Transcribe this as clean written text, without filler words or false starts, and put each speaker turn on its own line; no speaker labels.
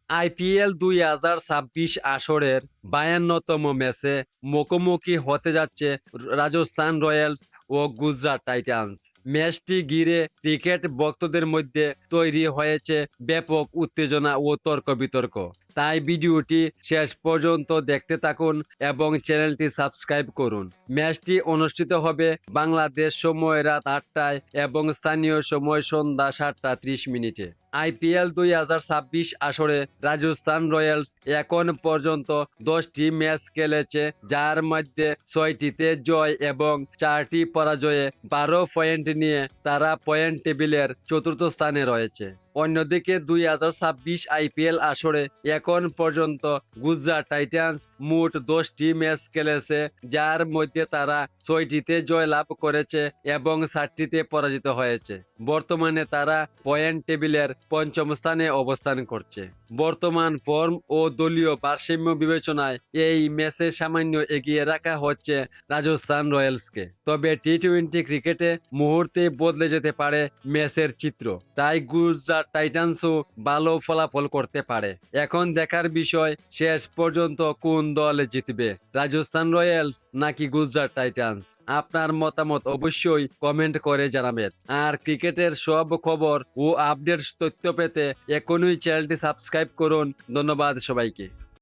IPL ২০২৬ আসরের ৫২তম ম্যাচে মুখোমুখি হতে যাচ্ছে রাজস্থান রয়্যালস ও গুজরাট টাইটান্স। ম্যাচটি ঘিরে ক্রিকেট ভক্তদের মধ্যে তৈরি হয়েছে ব্যাপক উত্তেজনা ও তর্ক-বিতর্ক। তাই ভিডিওটি শেষ পর্যন্ত দেখতে থাকুন এবং চ্যানেলটি সাবস্ক্রাইব করুন। ম্যাচটি অনুষ্ঠিত হবে বাংলাদেশ সময় রাত ৮টায় এবং স্থানীয় সময় সন্ধ্যা ৭টা ৩০ মিনিটে। আইপিএল ২০২৬ আসরে রাজস্থান রয়্যালস এখন পর্যন্ত ১০টি ম্যাচ খেলেছে, যার মধ্যে ৬টিতে জয় এবং ৪টি পরাজয়ে ১২ পয়েন্ট নিয়ে তারা পয়েন্ট টেবিলের চতুর্থ স্থানে রয়েছে। অন্যদিকে ২০২৬ আইপিএল আসরে এখন পর্যন্ত গুজরাট টাইটান্স মোট ১০টি ম্যাচ খেলেছে, যার মধ্যে তারা ৬টিতে জয়লাভ করেছে এবং ৭টিতে পরাজিত হয়েছে। বর্তমানে তারা পয়েন্ট টেবিলের পঞ্চম স্থানে অবস্থান করছে। বর্তমান ফর্ম ও দলীয় ভারসাম্য বিবেচনায় এই ম্যাচে সামান্য এগিয়ে রাখা হচ্ছে রাজস্থান রয়্যালসকে। তবে টি-টোয়েন্টি ক্রিকেটে মুহূর্তে বদলে যেতে পারে ম্যাচের চিত্র, তাই গুজরাট টাইটান্সও ভালো ফলাফল করতে পারে। এখন দেখার বিষয় শেষ পর্যন্ত কোন দল জিতবে, রাজস্থান রয়্যালস নাকি গুজরাট টাইটান্স। আপনার মতামত অবশ্যই কমেন্ট করে জানাবেন। আর ক্রিকেটের সব খবর ও আপডেট তথ্য পেতে এখনই চ্যানেলটি সাবস্ক্রাইব করুন। ধন্যবাদ সবাইকে।